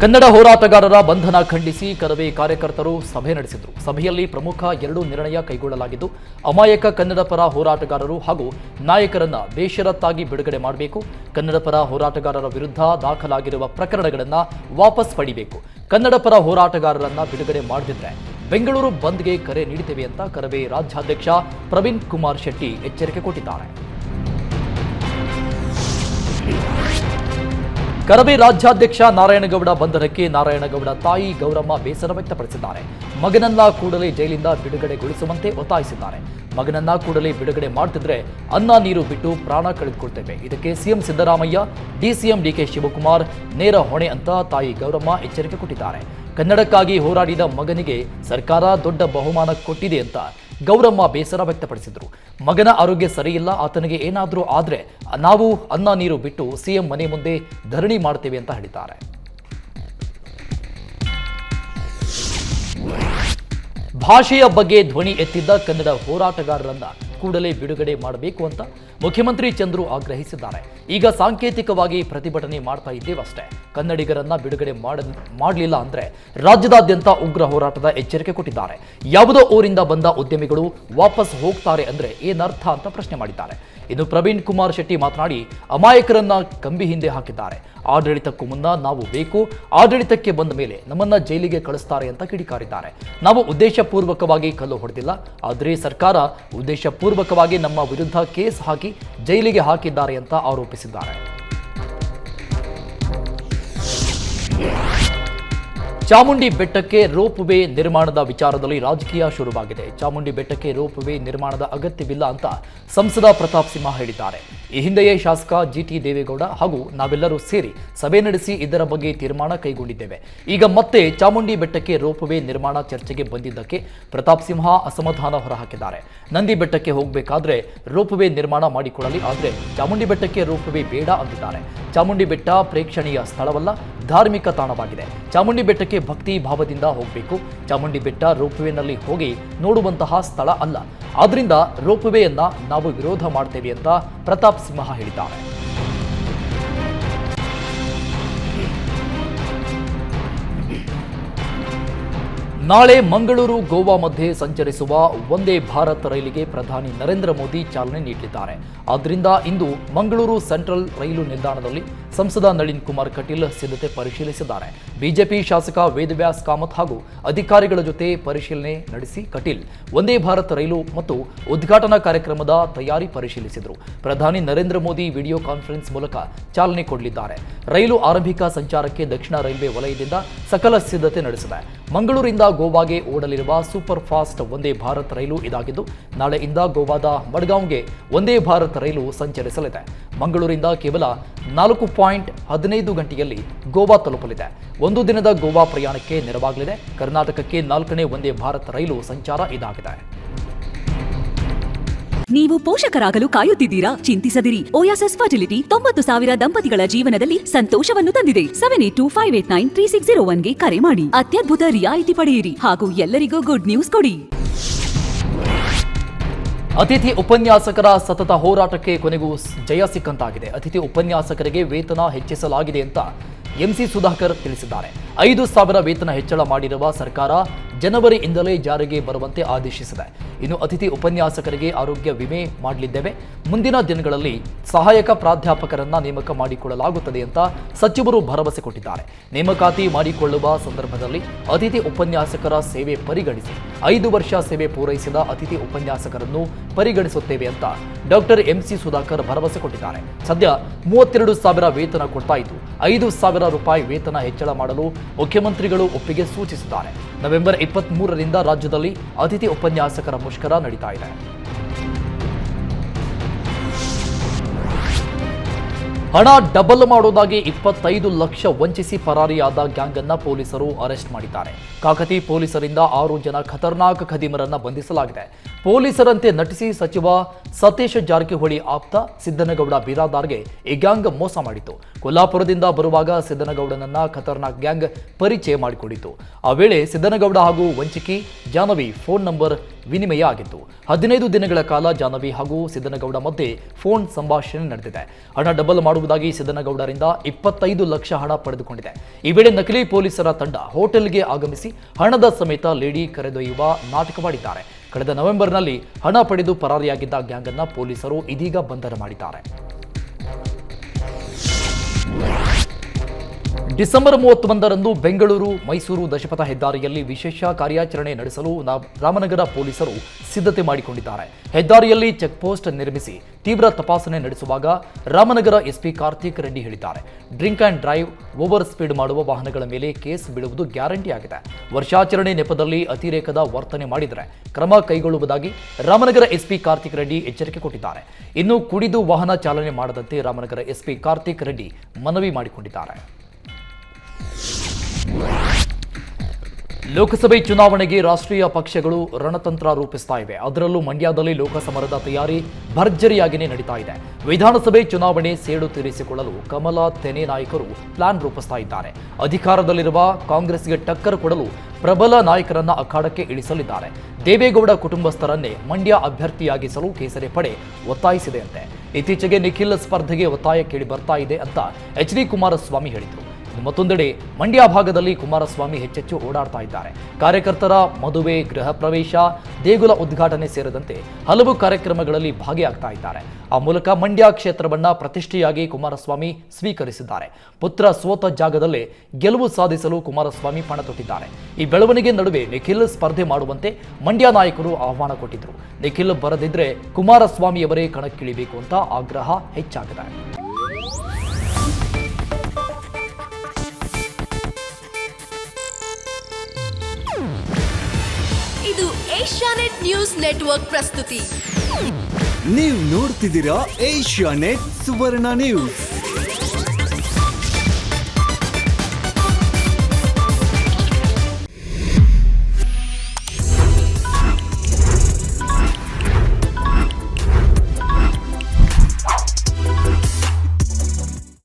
ಕನ್ನಡ ಹೋರಾಟಗಾರರ ಬಂಧನ ಖಂಡಿಸಿ ಕರವೇ ಕಾರ್ಯಕರ್ತರು ಸಭೆ ನಡೆಸಿದರು. ಸಭೆಯಲ್ಲಿ ಪ್ರಮುಖ 2 ನಿರ್ಣಯ ಕೈಗೊಳ್ಳಲಾಗಿದ್ದು, ಅಮಾಯಕ ಕನ್ನಡ ಪರ ಹೋರಾಟಗಾರರು ಹಾಗೂ ನಾಯಕರನ್ನ ಬೇಷರತ್ತಾಗಿ ಬಿಡುಗಡೆ ಮಾಡಬೇಕು, ಕನ್ನಡ ಪರ ಹೋರಾಟಗಾರರ ವಿರುದ್ಧ ದಾಖಲಾಗಿರುವ ಪ್ರಕರಣಗಳನ್ನು ವಾಪಸ್ ಪಡಿಬೇಕು, ಕನ್ನಡ ಪರ ಹೋರಾಟಗಾರರನ್ನ ಬಿಡುಗಡೆ ಮಾಡದಿದ್ರೆ ಬೆಂಗಳೂರು ಬಂದ್ಗೆ ಕರೆ ನೀಡುತ್ತೇವೆ ಅಂತ ಕರವೇ ರಾಜ್ಯಾಧ್ಯಕ್ಷ ಪ್ರವೀಣ್ ಕುಮಾರ್ ಶೆಟ್ಟಿ ಎಚ್ಚರಿಕೆ ಕೊಟ್ಟಿದ್ದಾರೆ. ಕರವೇ ರಾಜ್ಯಾಧ್ಯಕ್ಷ ನಾರಾಯಣಗೌಡ ಬಂಧನಕ್ಕೆ ನಾರಾಯಣಗೌಡ ತಾಯಿ ಗೌರಮ್ಮ ಬೇಸರ ವ್ಯಕ್ತಪಡಿಸಿದ್ದಾರೆ. ಮಗನನ್ನ ಕೂಡಲೇ ಜೈಲಿಂದ ಬಿಡುಗಡೆಗೊಳಿಸುವಂತೆ ಒತ್ತಾಯಿಸಿದ್ದಾರೆ. ಮಗನನ್ನ ಕೂಡಲೇ ಬಿಡುಗಡೆ ಮಾಡ್ತಿದ್ರೆ ಅನ್ನ ನೀರು ಬಿಟ್ಟು ಪ್ರಾಣ ಕಳೆದುಕೊಳ್ತೇವೆ. ಇದಕ್ಕೆ ಸಿಎಂ ಸಿದ್ದರಾಮಯ್ಯ, ಡಿಸಿಎಂ ಡಿಕೆ ಶಿವಕುಮಾರ್ ನೇರ ಹೊಣೆ ಅಂತ ತಾಯಿ ಗೌರಮ್ಮ ಎಚ್ಚರಿಕೆ ಕೊಟ್ಟಿದ್ದಾರೆ. ಕನ್ನಡಕ್ಕಾಗಿ ಹೋರಾಡಿದ ಮಗನಿಗೆ ಸರ್ಕಾರ ದೊಡ್ಡ ಬಹುಮಾನ ಕೊಟ್ಟಿದೆ ಅಂತ ಗೌರಮ್ಮ ಬೇಸರ ವ್ಯಕ್ತಪಡಿಸಿದರು. ಮಗನ ಆರೋಗ್ಯ ಸರಿಯಿಲ್ಲ, ಆತನಿಗೆ ಏನಾದರೂ ಆದ್ರೆ ನಾವು ಅನ್ನ ನೀರು ಬಿಟ್ಟು ಸಿಎಂ ಮನೆ ಮುಂದೆ ಧರಣಿ ಮಾಡ್ತೇವೆ ಅಂತ ಹೇಳಿದ್ದಾರೆ. ಭಾಷೆಯ ಬಗ್ಗೆ ಧ್ವನಿ ಎತ್ತಿದ್ದ ಕನ್ನಡ ಹೋರಾಟಗಾರರನ್ನ ಕೂಡಲೇ ಬಿಡುಗಡೆ ಮಾಡಬೇಕು ಅಂತ ಮುಖ್ಯಮಂತ್ರಿ ಚಂದ್ರು ಆಗ್ರಹಿಸಿದ್ದಾರೆ. ಈಗ ಸಾಂಕೇತಿಕವಾಗಿ ಪ್ರತಿಭಟನೆ ಮಾಡ್ತಾ ಇದ್ದೇವಷ್ಟೇ, ಕನ್ನಡಿಗರನ್ನ ಬಿಡುಗಡೆ ಮಾಡಲಿಲ್ಲ ಅಂದ್ರೆ ರಾಜ್ಯದಾದ್ಯಂತ ಉಗ್ರ ಹೋರಾಟದ ಎಚ್ಚರಿಕೆ ಕೊಟ್ಟಿದ್ದಾರೆ. ಯಾವುದೋ ಊರಿಂದ ಬಂದ ಉದ್ಯಮಿಗಳು ವಾಪಸ್ ಹೋಗ್ತಾರೆ ಅಂದ್ರೆ ಏನರ್ಥ ಅಂತ ಪ್ರಶ್ನೆ ಮಾಡಿದ್ದಾರೆ. ಇನ್ನು ಪ್ರವೀಣ್ ಕುಮಾರ್ ಶೆಟ್ಟಿ ಮಾತನಾಡಿ ಅಮಾಯಕರನ್ನ ಕಂಬಿ ಹಿಂದೆ ಹಾಕಿದ್ದಾರೆ. ಆಡಳಿತಕ್ಕೂ ಮುನ್ನ ನಾವು ಬೇಕು, ಆಡಳಿತಕ್ಕೆ ಬಂದ ಮೇಲೆ ನಮ್ಮನ್ನ ಜೈಲಿಗೆ ಕಳಿಸ್ತಾರೆ ಅಂತ ಕಿಡಿಕಾರಿದ್ದಾರೆ. ನಾವು ಉದ್ದೇಶಪೂರ್ವಕವಾಗಿ ಕಲ್ಲು ಹೊಡೆದಿಲ್ಲ, ಆದರೆ ಸರ್ಕಾರ ಉದ್ದೇಶಪೂರ್ವಕವಾಗಿ ನಮ್ಮ ವಿರುದ್ಧ ಕೇಸ್ ಹಾಕಿ ಜೈಲಿಗೆ ಹಾಕಿದ್ದಾರೆ ಅಂತ ಆರೋಪಿಸಿದ್ದಾರೆ. ಚಾಮುಂಡಿ ಬೆಟ್ಟಕ್ಕೆ ರೋಪ್ ವೇ ನಿರ್ಮಾಣದ ವಿಚಾರದಲ್ಲಿ ರಾಜಕೀಯ ಶುರುವಾಗಿದೆ. ಚಾಮುಂಡಿ ಬೆಟ್ಟಕ್ಕೆ ರೋಪ್ ವೇ ನಿರ್ಮಾಣದ ಅಗತ್ಯವಿಲ್ಲ ಅಂತ ಸಂಸದ ಪ್ರತಾಪ್ ಸಿಂಹ ಹೇಳಿದ್ದಾರೆ. ಈ ಹಿಂದೆಯೇ ಶಾಸಕ ಜಿಟಿ ದೇವೇಗೌಡ ಹಾಗೂ ನಾವೆಲ್ಲರೂ ಸೇರಿ ಸಭೆ ನಡೆಸಿ ಇದರ ಬಗ್ಗೆ ತೀರ್ಮಾನ ಕೈಗೊಂಡಿದ್ದೇವೆ. ಈಗ ಮತ್ತೆ ಚಾಮುಂಡಿ ಬೆಟ್ಟಕ್ಕೆ ರೋಪ್ ವೇ ನಿರ್ಮಾಣ ಚರ್ಚೆಗೆ ಬಂದಿದ್ದಕ್ಕೆ ಪ್ರತಾಪ್ ಸಿಂಹ ಅಸಮಾಧಾನ ಹೊರಹಾಕಿದ್ದಾರೆ. ನಂದಿ ಬೆಟ್ಟಕ್ಕೆ ಹೋಗಬೇಕಾದ್ರೆ ರೋಪ್ ವೇ ನಿರ್ಮಾಣ ಮಾಡಿಕೊಳ್ಳಲಿ, ಆದರೆ ಚಾಮುಂಡಿ ಬೆಟ್ಟಕ್ಕೆ ರೋಪ್ ವೇ ಬೇಡ ಅಂತಿದ್ದಾರೆ. ಚಾಮುಂಡಿ ಬೆಟ್ಟ ಪ್ರೇಕ್ಷಣೀಯ ಸ್ಥಳವಲ್ಲ, ಧಾರ್ಮಿಕ ತಾಣವಾಗಿದೆ. ಚಾಮುಂಡಿ ಬೆಟ್ಟಕ್ಕೆ ಭಕ್ತಿ ಭಾವದಿಂದ ಹೋಗಬೇಕು. ಚಾಮುಂಡಿ ಬೆಟ್ಟ ರೋಪ್ ವೇನಲ್ಲಿ ಹೋಗಿ ನೋಡುವಂತಹ ಸ್ಥಳ ಅಲ್ಲ. ಆದ್ರಿಂದ ರೋಪ್ ವೇಯನ್ನ ನಾವು ವಿರೋಧ ಮಾಡ್ತೇವೆ ಅಂತ ಪ್ರತಾಪ್ ಸಿಂಹ ಹೇಳಿದ್ದಾರೆ. ನಾಳೆ ಮಂಗಳೂರು ಗೋವಾ ಮಧ್ಯೆ ಸಂಚರಿಸುವ ವಂದೇ ಭಾರತ್ ರೈಲಿಗೆ ಪ್ರಧಾನಿ ನರೇಂದ್ರ ಮೋದಿ ಚಾಲನೆ ನೀಡಲಿದ್ದಾರೆ. ಆದ್ದರಿಂದ ಇಂದು ಮಂಗಳೂರು ಸೆಂಟ್ರಲ್ ರೈಲು ನಿಲ್ದಾಣದಲ್ಲಿ ಸಂಸದ ನಳಿನ್ ಕುಮಾರ್ ಕಟೀಲ್ ಸಿದ್ಧತೆ ಪರಿಶೀಲಿಸಿದ್ದಾರೆ. ಬಿಜೆಪಿ ಶಾಸಕ ವೇದವ್ಯಾಸ್ ಕಾಮತ್ ಹಾಗೂ ಅಧಿಕಾರಿಗಳ ಜೊತೆ ಪರಿಶೀಲನೆ ನಡೆಸಿ ಕಟೀಲ್ ವಂದೇ ಭಾರತ್ ರೈಲು ಮತ್ತು ಉದ್ಘಾಟನಾ ಕಾರ್ಯಕ್ರಮದ ತಯಾರಿ ಪರಿಶೀಲಿಸಿದರು. ಪ್ರಧಾನಿ ನರೇಂದ್ರ ಮೋದಿ ವಿಡಿಯೋ ಕಾನ್ಫರೆನ್ಸ್ ಮೂಲಕ ಚಾಲನೆ ಕೊಡಲಿದ್ದಾರೆ. ರೈಲು ಆರಂಭಿಕ ಸಂಚಾರಕ್ಕೆ ದಕ್ಷಿಣ ರೈಲ್ವೆ ವಲಯದಿಂದ ಸಕಲ ಸಿದ್ಧತೆ ನಡೆಸಿದೆ. ಮಂಗಳೂರಿಂದ ಗೋವಾಗೆ ಓಡಲಿರುವ ಸೂಪರ್ ಫಾಸ್ಟ್ ವಂದೇ ಭಾರತ್ ರೈಲು ಇದಾಗಿದ್ದು, ನಾಳೆಯಿಂದ ಗೋವಾದ ಮಡ್ಗಾಂವ್ಗೆ ವಂದೇ ಭಾರತ್ ರೈಲು ಸಂಚರಿಸಲಿದೆ. ಮಂಗಳೂರಿಂದ ಕೇವಲ 4.15 ಗಂಟೆಯಲ್ಲಿ ಗೋವಾ ತಲುಪಲಿದೆ. ಒಂದು ದಿನದ ಗೋವಾ ಪ್ರಯಾಣಕ್ಕೆ ನೆರವಾಗಲಿದೆ. ಕರ್ನಾಟಕಕ್ಕೆ 4ನೇ ವಂದೇ ಭಾರತ್ ರೈಲು ಸಂಚಾರ ಇದಾಗಿದೆ. ನೀವು ಪೋಷಕರಾಗಲು ಕಾಯುತ್ತಿದ್ದೀರಾ? ಚಿಂತಿಸದಿರಿ. ಓಯಾಸಿಸ್ ಫರ್ಟಿಲಿಟಿ 90,000 ದಂಪತಿಗಳ ಜೀವನದಲ್ಲಿ ಸಂತೋಷವನ್ನು ತಂದಿದೆ. 7825893601ಗೆ ಕರೆ ಮಾಡಿ. ಅತ್ಯದ್ಭುತ ರಿಯಾಯಿತಿ ಪಡೆಯಿರಿ ಹಾಗೂ ಎಲ್ಲರಿಗೂ ಗುಡ್ ನ್ಯೂಸ್ ಕೊಡಿ. ಅತಿಥಿ ಉಪನ್ಯಾಸಕರ ಸತತ ಹೋರಾಟಕ್ಕೆ ಕೊನೆಗೂ ಜಯ ಸಿಕ್ಕಂತಾಗಿದೆ. ಅತಿಥಿ ಉಪನ್ಯಾಸಕರಿಗೆ ವೇತನ ಹೆಚ್ಚಿಸಲಾಗಿದೆ ಅಂತ ಎಂಸಿ ಸುಧಾಕರ್ ತಿಳಿಸಿದ್ದಾರೆ. 5,000 ವೇತನ ಹೆಚ್ಚಳ ಮಾಡಿರುವ ಸರ್ಕಾರ ಜನವರಿಯಿಂದಲೇ ಜಾರಿಗೆ ಬರುವಂತೆ ಆದೇಶಿಸಿದೆ. ಇನ್ನು ಅತಿಥಿ ಉಪನ್ಯಾಸಕರಿಗೆ ಆರೋಗ್ಯ ವಿಮೆ ಮಾಡಲಿದ್ದೇವೆ. ಮುಂದಿನ ದಿನಗಳಲ್ಲಿ ಸಹಾಯಕ ಪ್ರಾಧ್ಯಾಪಕರನ್ನ ನೇಮಕ ಮಾಡಿಕೊಳ್ಳಲಾಗುತ್ತದೆ ಅಂತ ಸಚಿವರು ಭರವಸೆ ಕೊಟ್ಟಿದ್ದಾರೆ. ನೇಮಕಾತಿ ಮಾಡಿಕೊಳ್ಳುವ ಸಂದರ್ಭದಲ್ಲಿ ಅತಿಥಿ ಉಪನ್ಯಾಸಕರ ಸೇವೆ ಪರಿಗಣಿಸಿ 5 ವರ್ಷ ಸೇವೆ ಪೂರೈಸಿದ ಅತಿಥಿ ಉಪನ್ಯಾಸಕರನ್ನು ಪರಿಗಣಿಸುತ್ತೇವೆ ಅಂತ ಡಾಕ್ಟರ್ ಎಂಸಿ ಸುಧಾಕರ್ ಭರವಸೆ ಕೊಟ್ಟಿದ್ದಾರೆ. ಸದ್ಯ 32,000 ವೇತನ ಕೊಡ್ತಾ ಇದ್ದು 5,000 ರೂಪಾಯಿ ವೇತನ ಹೆಚ್ಚಳ ಮಾಡಲು ಮುಖ್ಯಮಂತ್ರಿಗಳು ಒಪ್ಪಿಗೆ ಸೂಚಿಸಿದ್ದಾರೆ. ನವೆಂಬರ್ 23ರಿಂದ ರಾಜ್ಯದಲ್ಲಿ ಅತಿಥಿ ಉಪನ್ಯಾಸಕರ ಮುಷ್ಕರ ನಡೀತಾ ಇದೆ. ಹಣ ಡಬಲ್ ಮಾಡೋದಾಗಿ 25 ಲಕ್ಷ ವಂಚಿಸಿ ಪರಾರಿಯಾದ ಗ್ಯಾಂಗ್ ಅನ್ನ ಪೊಲೀಸರು ಅರೆಸ್ಟ್ ಮಾಡಿದ್ದಾರೆ. ಕಾಕತಿ ಪೊಲೀಸರಿಂದ 6 ಜನ ಖತರ್ನಾಕ್ ಖದೀಮರನ್ನ ಬಂಧಿಸಲಾಗಿದೆ. ಪೊಲೀಸರಂತೆ ನಟಿಸಿ ಸಚಿವ ಸತೀಶ್ ಜಾರಕಿಹೊಳಿ ಆಪ್ತ ಸಿದ್ದನಗೌಡ ಬಿರಾದಾರ್ಗೆ ಈ ಗ್ಯಾಂಗ್ ಮೋಸ ಮಾಡಿತು. ಕೊಲ್ಲಾಪುರದಿಂದ ಬರುವಾಗ ಸಿದ್ದನಗೌಡನನ್ನ ಖತರ್ನಾಕ್ ಗ್ಯಾಂಗ್ ಪರಿಚಯ ಮಾಡಿಕೊಂಡಿತು. ಆ ವೇಳೆ ಸಿದ್ದನಗೌಡ ಹಾಗೂ ವಂಚಕಿ ಜಾಹ್ನವಿ ಫೋನ್ ನಂಬರ್ ವಿನಿಮಯ ಆಗಿತ್ತು. 15 ದಿನಗಳ ಕಾಲ ಜಾಹ್ನವಿ ಹಾಗೂ ಸಿದ್ದನಗೌಡ ಮಧ್ಯೆ ಫೋನ್ ಸಂಭಾಷಣೆ ನಡೆದಿದೆ. ಹಣ ಡಬಲ್ ಮಾಡುವುದಾಗಿ ಸಿದ್ದನಗೌಡರಿಂದ 25 ಲಕ್ಷ ಹಣ ಪಡೆದುಕೊಂಡಿದೆ. ಈ ವೇಳೆ ನಕಲಿ ಪೊಲೀಸರ ತಂಡ ಹೋಟೆಲ್ಗೆ ಆಗಮಿಸಿ ಹಣದ ಸಮೇತ ಲೇಡಿ ಕರೆದೊಯ್ಯುವ ನಾಟಕ ಮಾಡಿದ್ದಾರೆ. ಕಳೆದ ನವೆಂಬರ್ನಲ್ಲಿ ಹಣ ಪಡೆದು ಪರಾರಿಯಾಗಿದ್ದ ಗ್ಯಾಂಗ್ ಅನ್ನ ಪೊಲೀಸರು ಇದೀಗ ಬಂಧನ ಮಾಡಿದ್ದಾರೆ. ಡಿಸೆಂಬರ್ 31ರಂದು ಬೆಂಗಳೂರು ಮೈಸೂರು ದಶಪಥ ಹೆದ್ದಾರಿಯಲ್ಲಿ ವಿಶೇಷ ಕಾರ್ಯಾಚರಣೆ ನಡೆಸಲು ರಾಮನಗರ ಪೊಲೀಸರು ಸಿದ್ಧತೆ ಮಾಡಿಕೊಂಡಿದ್ದಾರೆ. ಹೆದ್ದಾರಿಯಲ್ಲಿ ಚೆಕ್ ಪೋಸ್ಟ್ ನಿರ್ಮಿಸಿ ತೀವ್ರ ತಪಾಸಣೆ ನಡೆಸುವಾಗ ರಾಮನಗರ ಎಸ್ಪಿ ಕಾರ್ತಿಕ್ ರೆಡ್ಡಿ ಹೇಳಿದ್ದಾರೆ. Drink and drive, over speed ಮಾಡುವ ವಾಹನಗಳ ಮೇಲೆ ಕೇಸ್ ಬೀಳುವುದು ಗ್ಯಾರಂಟಿ ಆಗಿದೆ. ವರ್ಷಾಚರಣೆ ನೆಪದಲ್ಲಿ ಅತಿರೇಕದ ವರ್ತನೆ ಮಾಡಿದರೆ ಕ್ರಮ ಕೈಗೊಳ್ಳುವುದಾಗಿ ರಾಮನಗರ ಎಸ್ಪಿ ಕಾರ್ತಿಕ್ ರೆಡ್ಡಿ ಎಚ್ಚರಿಕೆ ಕೊಟ್ಟಿದ್ದಾರೆ. ಇನ್ನು ಕುಡಿದು ವಾಹನ ಚಾಲನೆ ಮಾಡದಂತೆ ರಾಮನಗರ ಎಸ್ಪಿ ಕಾರ್ತಿಕ್ ರೆಡ್ಡಿ ಮನವಿ ಮಾಡಿಕೊಂಡಿದ್ದಾರೆ. ಲೋಕಸಭೆ ಚುನಾವಣೆಗೆ ರಾಷ್ಟ್ರೀಯ ಪಕ್ಷಗಳು ರಣತಂತ್ರ ರೂಪಿಸ್ತಾ ಇವೆ. ಅದರಲ್ಲೂ ಮಂಡ್ಯದಲ್ಲಿ ಲೋಕಸಮರದ ತಯಾರಿ ಭರ್ಜರಿಯಾಗಿಯೇ ನಡೀತಾ ಇದೆ. ವಿಧಾನಸಭೆ ಚುನಾವಣೆ ಸೇಡು ತೀರಿಸಿಕೊಳ್ಳಲು ಕಮಲ ತೆನೆ ನಾಯಕರು ಪ್ಲಾನ್ ರೂಪಿಸ್ತಾ ಇದ್ದಾರೆ. ಅಧಿಕಾರದಲ್ಲಿರುವ ಕಾಂಗ್ರೆಸ್ಗೆ ಟಕ್ಕರ್ ಕೊಡಲು ಪ್ರಬಲ ನಾಯಕರನ್ನ ಅಖಾಡಕ್ಕೆ ಇಳಿಸಲಿದ್ದಾರೆ. ದೇವೇಗೌಡ ಕುಟುಂಬಸ್ಥರನ್ನೇ ಮಂಡ್ಯ ಅಭ್ಯರ್ಥಿಯಾಗಿಸಲು ಕೇಸರಿ ಪಡೆ ಒತ್ತಾಯಿಸಿದೆಯಂತೆ. ಇತ್ತೀಚೆಗೆ ನಿಖಿಲ್ ಸ್ಪರ್ಧೆಗೆ ಒತ್ತಾಯ ಕೇಳಿ ಬರ್ತಾ ಇದೆ ಅಂತ ಎಚ್.ಡಿ. ಕುಮಾರಸ್ವಾಮಿ ಹೇಳಿದರು. ಮತ್ತೊಂದೆಡೆ ಮಂಡ್ಯ ಭಾಗದಲ್ಲಿ ಕುಮಾರಸ್ವಾಮಿ ಹೆಚ್ಚೆಚ್ಚು ಓಡಾಡ್ತಾ ಇದ್ದಾರೆ. ಕಾರ್ಯಕರ್ತರ ಮದುವೆ, ಗೃಹ ಪ್ರವೇಶ, ದೇಗುಲ ಉದ್ಘಾಟನೆ ಸೇರಿದಂತೆ ಹಲವು ಕಾರ್ಯಕ್ರಮಗಳಲ್ಲಿ ಭಾಗಿಯಾಗ್ತಾ ಇದ್ದಾರೆ. ಆ ಮೂಲಕ ಮಂಡ್ಯ ಕ್ಷೇತ್ರವನ್ನ ಪ್ರತಿಷ್ಠೆಯಾಗಿ ಕುಮಾರಸ್ವಾಮಿ ಸ್ವೀಕರಿಸಿದ್ದಾರೆ. ಪುತ್ರ ಸೋತ ಜಾಗದಲ್ಲೇ ಗೆಲುವು ಸಾಧಿಸಲು ಕುಮಾರಸ್ವಾಮಿ ಪಣ ತೊಟ್ಟಿದ್ದಾರೆ. ಈ ಬೆಳವಣಿಗೆ ನಡುವೆ ನಿಖಿಲ್ ಸ್ಪರ್ಧೆ ಮಾಡುವಂತೆ ಮಂಡ್ಯ ನಾಯಕರು ಆಹ್ವಾನ ಕೊಟ್ಟಿದ್ರು. ನಿಖಿಲ್ ಬರದಿದ್ರೆ ಕುಮಾರಸ್ವಾಮಿಯವರೇ ಕಣಕ್ಕಿಳಿಬೇಕು ಅಂತ ಆಗ್ರಹ ಹೆಚ್ಚಾಗಿದೆ. ಇದು ಏಷ್ಯಾನೆಟ್ ನ್ಯೂಸ್ ನೆಟ್ವರ್ಕ್ ಪ್ರಸ್ತುತಿ. ನೀವು ನೋಡ್ತಿದ್ದೀರಾ ಏಷ್ಯಾನೆಟ್ ಸುವರ್ಣ ನ್ಯೂಸ್.